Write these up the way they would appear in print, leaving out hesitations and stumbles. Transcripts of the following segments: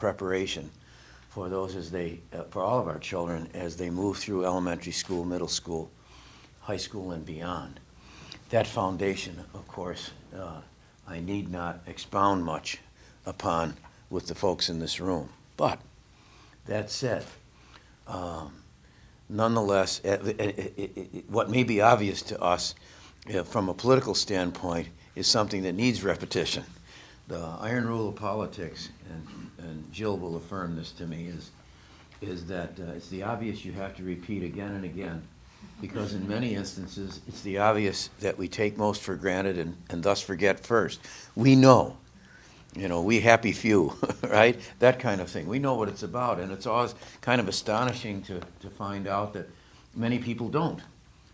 preparation for those for all of our children as they move through elementary school, middle school, high school, and beyond. That foundation, of course, I need not expound much upon with the folks in this room. But that said, nonetheless, what may be obvious to us from a political standpoint is something that needs repetition. The iron rule of politics, and Jill will affirm this to me, is that it's the obvious you have to repeat again and again, because in many instances it's the obvious that we take most for granted and thus forget first. We know, we happy few, right? That kind of thing. We know what it's about, and it's always kind of astonishing to find out that many people don't.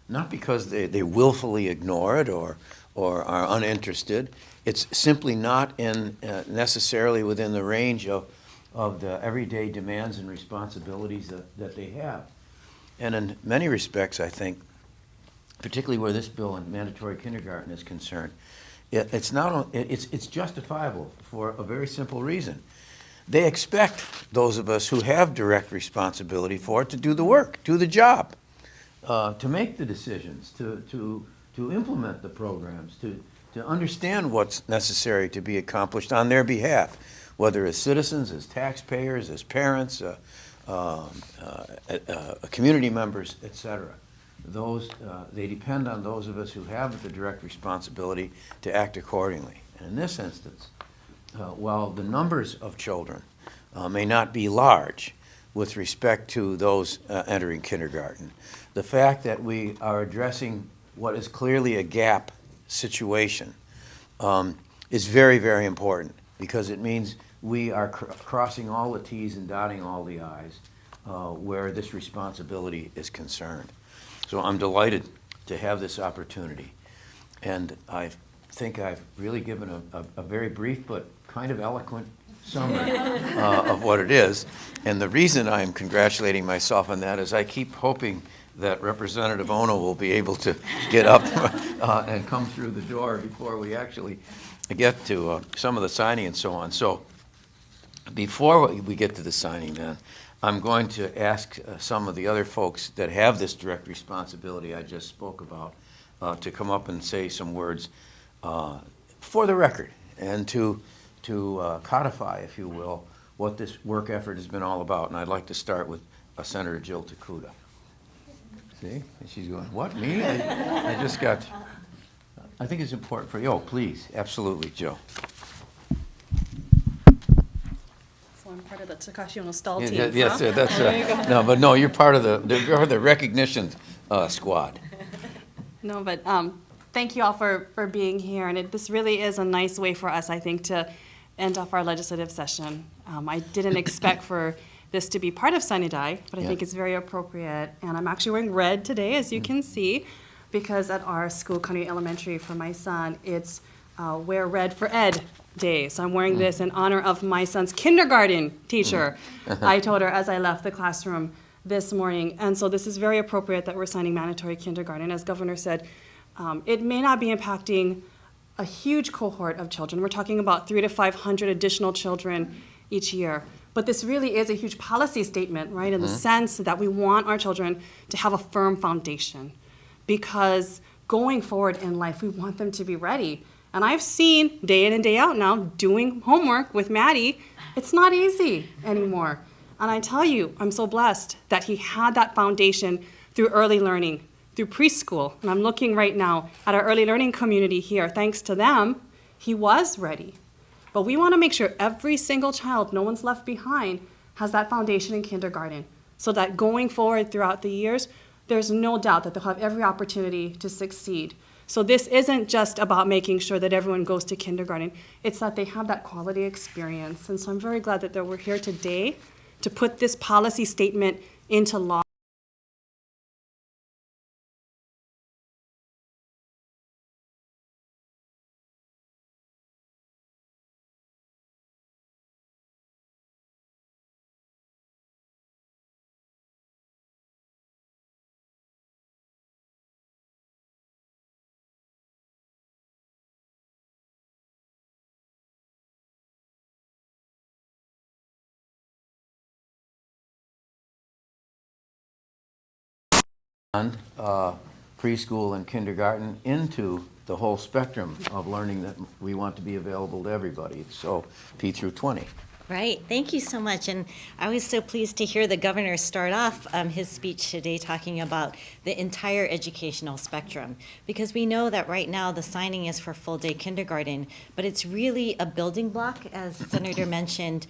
Not because they willfully ignore it or are uninterested. It's simply not necessarily within the range of the everyday demands and responsibilities that they have. And in many respects, I think, particularly where this bill in mandatory kindergarten is concerned, it's justifiable for a very simple reason. They expect those of us who have direct responsibility for it to do the work, do the job, to make the decisions, to implement the programs, to understand what's necessary to be accomplished on their behalf, whether as citizens, as taxpayers, as parents, community members, etc. They depend on those of us who have the direct responsibility to act accordingly. And in this instance, while the numbers of children may not be large with respect to those entering kindergarten, the fact that we are addressing what is clearly a gap situation is very, very important, because it means we are crossing all the T's and dotting all the I's where this responsibility is concerned. So I'm delighted to have this opportunity, and I think I've really given a very brief but kind of eloquent summary of what it is. And the reason I'm congratulating myself on that is I keep hoping that Representative Ono will be able to get up and come through the door before we actually get to some of the signing and so on. So before we get to the signing then, I'm going to ask some of the other folks that have this direct responsibility I just spoke about to come up and say some words for the record, and to codify, if you will, what this work effort has been all about. And I'd like to start with Senator Jill Takuda. See? And she's going, what, me? I just got, I think it's important for you. Oh, please, absolutely, Jill. So I'm part of the Takashi Nostal team. Yes, huh? That's no, you're part of the recognition squad. No, but thank you all for being here. And this really is a nice way for us, I think, to end off our legislative session. I didn't expect for this to be part of Sunny Day, but I think it's very appropriate. And I'm actually wearing red today, as you can see, because at our school, Coney Elementary, for my son, it's Wear Red for Ed Day. So I'm wearing this in honor of my son's kindergarten teacher. I told her as I left the classroom this morning. And so this is very appropriate that we're signing mandatory kindergarten. As Governor said, it may not be impacting a huge cohort of children. We're talking about 300 to 500 additional children each year. But this really is a huge policy statement, right, in the sense that we want our children to have a firm foundation. Because going forward in life, we want them to be ready. And I've seen day in and day out now, doing homework with Maddie, it's not easy anymore. And I tell you, I'm so blessed that he had that foundation through early learning, through preschool. And I'm looking right now at our early learning community here. Thanks to them, he was ready. But we want to make sure every single child, no one's left behind, has that foundation in kindergarten, so that going forward throughout the years, there's no doubt that they'll have every opportunity to succeed. So this isn't just about making sure that everyone goes to kindergarten. It's that they have that quality experience. And so I'm very glad that we're here today to put this policy statement into law. on preschool and kindergarten into the whole spectrum of learning that we want to be available to everybody. So P through 20. Right. Thank you so much. And I was so pleased to hear the governor start off his speech today talking about the entire educational spectrum, because we know that right now the signing is for full-day kindergarten, but it's really a building block, as Senator mentioned,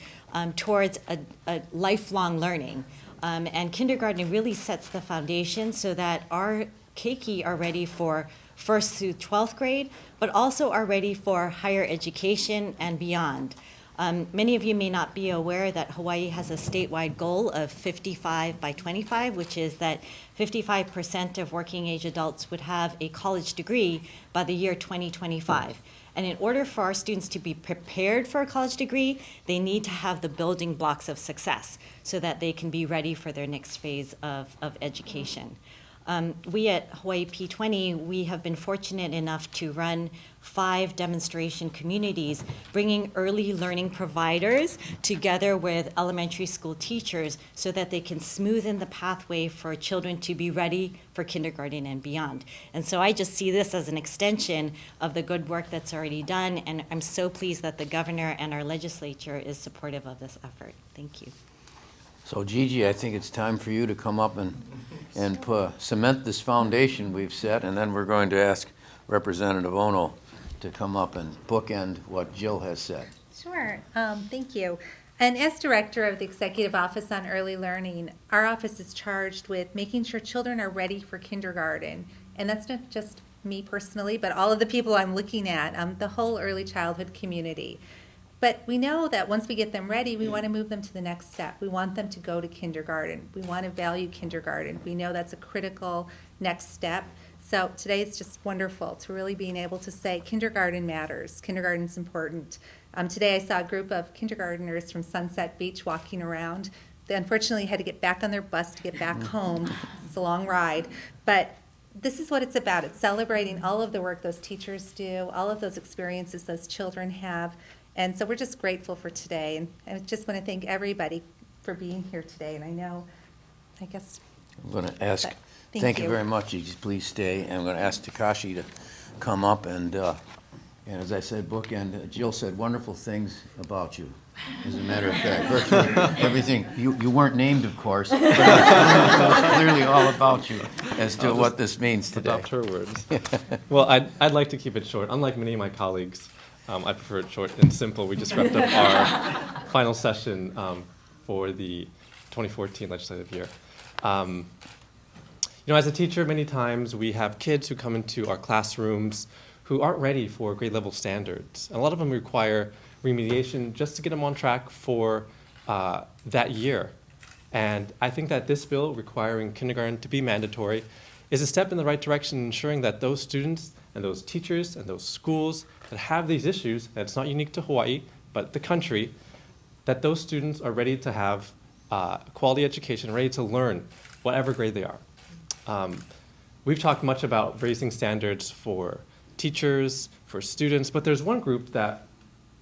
towards a lifelong learning. And kindergarten really sets the foundation so that our keiki are ready for 1st through 12th grade, but also are ready for higher education and beyond. Many of you may not be aware that Hawaii has a statewide goal of 55 by 25, which is that 55% of working age adults would have a college degree by the year 2025. And in order for our students to be prepared for a college degree, they need to have the building blocks of success so that they can be ready for their next phase of education. We at Hawaii P20, we have been fortunate enough to run 5 demonstration communities, bringing early learning providers together with elementary school teachers so that they can smoothen the pathway for children to be ready for kindergarten and beyond. And so I just see this as an extension of the good work that's already done, and I'm so pleased that the governor and our legislature is supportive of this effort. Thank you. So Gigi, I think it's time for you to come up and cement this foundation we've set, and then we're going to ask Representative Ono to come up and bookend what Jill has said. Sure. Thank you. And as Director of the Executive Office on Early Learning, our office is charged with making sure children are ready for kindergarten. And that's not just me personally, but all of the people I'm looking at, the whole early childhood community. But we know that once we get them ready, we want to move them to the next step. We want them to go to kindergarten. We want to value kindergarten. We know that's a critical next step. So today it's just wonderful to really being able to say kindergarten matters. Kindergarten's important. Today I saw a group of kindergarteners from Sunset Beach walking around. They unfortunately had to get back on their bus to get back home. It's a long ride. But this is what it's about. It's celebrating all of the work those teachers do, all of those experiences those children have. And so we're just grateful for today. And I just want to thank everybody for being here today. And I guess. I'm going to ask, Thank you you. very much, Gigi, please stay. And I'm going to ask Takashi to come up and as I said, bookend, Jill said wonderful things about you. As a matter of fact, virtually everything, you weren't named, of course, but it was clearly all about you as to what this means today. Adopt her words. Well, I'd like to keep it short. Unlike many of my colleagues, I prefer it short and simple. We just wrapped up our final session for the 2014 legislative year. As a teacher, many times we have kids who come into our classrooms who aren't ready for grade level standards. And a lot of them require remediation just to get them on track for that year. And I think that this bill requiring kindergarten to be mandatory is a step in the right direction, ensuring that those students and those teachers and those schools that have these issues, and it's not unique to Hawaii, but the country, that those students are ready to have quality education, ready to learn whatever grade they are. We've talked much about raising standards for teachers, for students, but there's one group that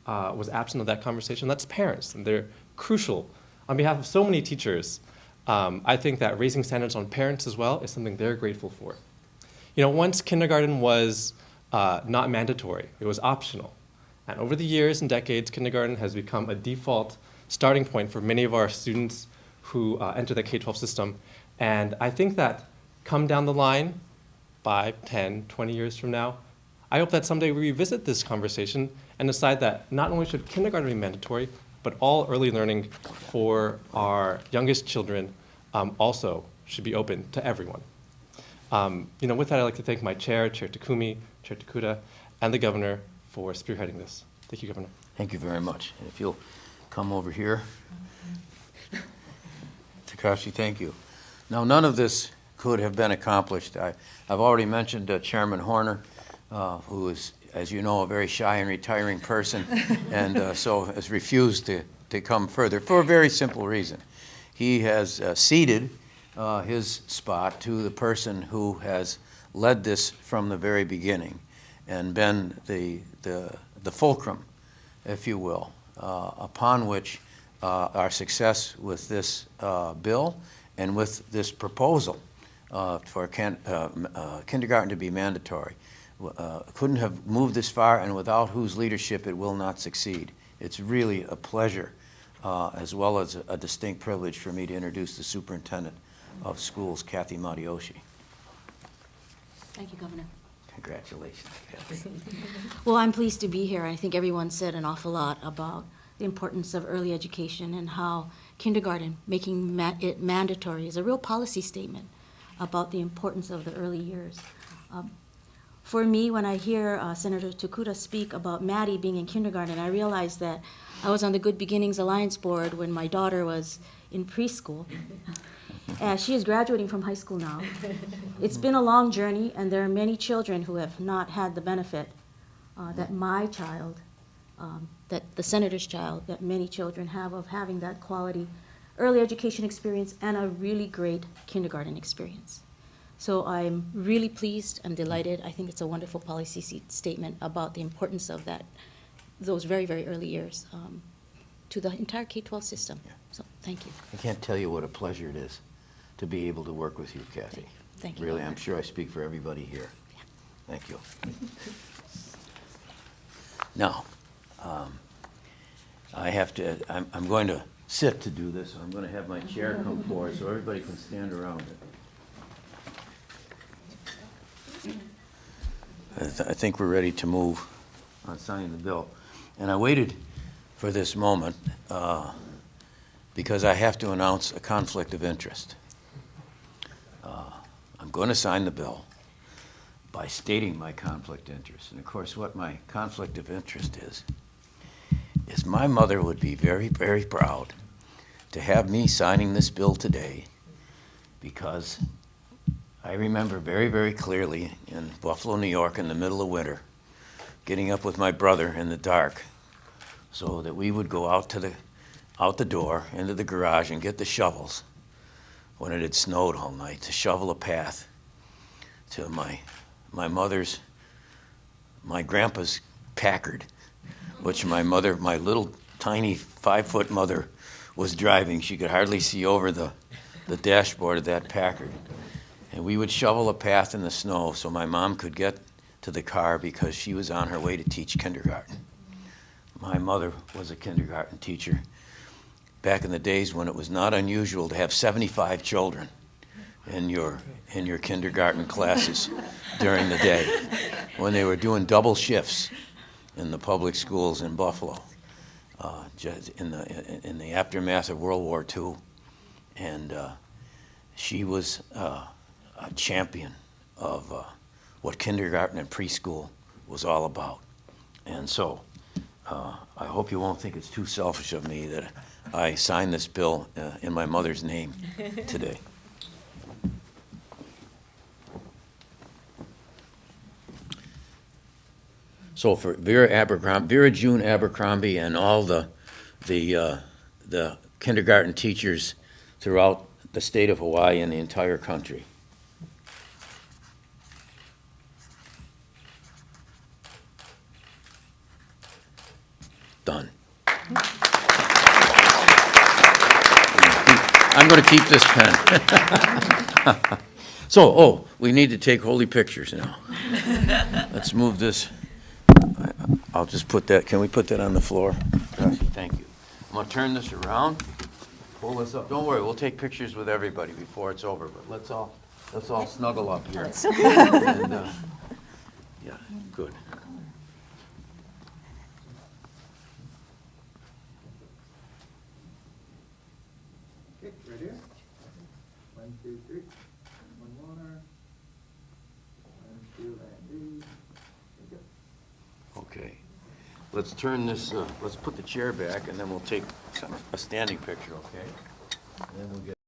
was absent of that conversation, that's parents, and they're crucial. On behalf of so many teachers, I think that raising standards on parents as well is something they're grateful for. Once kindergarten was not mandatory, it was optional. And over the years and decades, kindergarten has become a default starting point for many of our students who enter the K-12 system. And I think that come down the line, 5, 10, 20 years from now, I hope that someday we revisit this conversation and decide that not only should kindergarten be mandatory, but all early learning for our youngest children also should be open to everyone. With that, I'd like to thank my chair, Chair Takumi, Chair Takuda, and the governor for spearheading this. Thank you, Governor. Thank you very much. And if you'll come over here. Takashi, thank you. Now, none of this could have been accomplished. I've already mentioned Chairman Horner, who is, as you know, a very shy and retiring person, and so has refused to come further for a very simple reason. He has ceded his spot to the person who has led this from the very beginning and been the fulcrum, if you will, upon which our success with this bill and with this proposal for kindergarten to be mandatory. Couldn't have moved this far, and without whose leadership it will not succeed. It's really a pleasure, as well as a distinct privilege for me to introduce the superintendent of schools, Kathy Matioshi. Thank you, Governor. Congratulations, Kathy. Well, I'm pleased to be here. I think everyone said an awful lot about the importance of early education and how kindergarten, making it mandatory, is a real policy statement about the importance of the early years. For me, when I hear Senator Tokuda speak about Maddie being in kindergarten, I realize that I was on the Good Beginnings Alliance board when my daughter was in preschool. And she is graduating from high school now. It's been a long journey, and there are many children who have not had the benefit that my child, that the senator's child, that many children have of having that quality early education experience and a really great kindergarten experience. So I'm really pleased, I'm delighted. I think it's a wonderful policy statement about the importance of those very, very early years to the entire K-12 system. Yeah. So thank you. I can't tell you what a pleasure it is to be able to work with you, Kathy. Thank you. Really, I'm sure I speak for everybody here. Thank you. Now, I'm going to sit to do this. So I'm going to have my chair come forward so everybody can stand around it. I think we're ready to move on signing the bill. And I waited for this moment because I have to announce a conflict of interest. I'm going to sign the bill by stating my conflict of interest. And of course, what my conflict of interest is my mother would be very, very proud to have me signing this bill today, because I remember very, very clearly in Buffalo, New York, in the middle of winter, getting up with my brother in the dark so that we would go out the door into the garage and get the shovels when it had snowed all night to shovel a path to my grandpa's Packard, which my little tiny 5-foot mother was driving. She could hardly see over the dashboard of that Packard. And we would shovel a path in the snow so my mom could get to the car because she was on her way to teach kindergarten. My mother was a kindergarten teacher back in the days when it was not unusual to have 75 children in your kindergarten classes during the day, when they were doing double shifts in the public schools in Buffalo, just in the aftermath of World War II. And she was a champion of what kindergarten and preschool was all about. And so I hope you won't think it's too selfish of me that I signed this bill in my mother's name today. So for Vera June Abercrombie and all the kindergarten teachers throughout the state of Hawaii and the entire country. Done. I'm going to keep this pen. So, we need to take holy pictures now. Let's move this. I'll just put that, can we put that on the floor? Thank you. I'm going to turn this around, pull this up. Don't worry, we'll take pictures with everybody before it's over, but let's all snuggle up here. And, yeah, good. Okay, right here. 1, 2, 3. 1 water. 1, 2, and 3. Okay. Let's turn this, let's put the chair back, and then we'll take a standing picture, okay? And then we'll get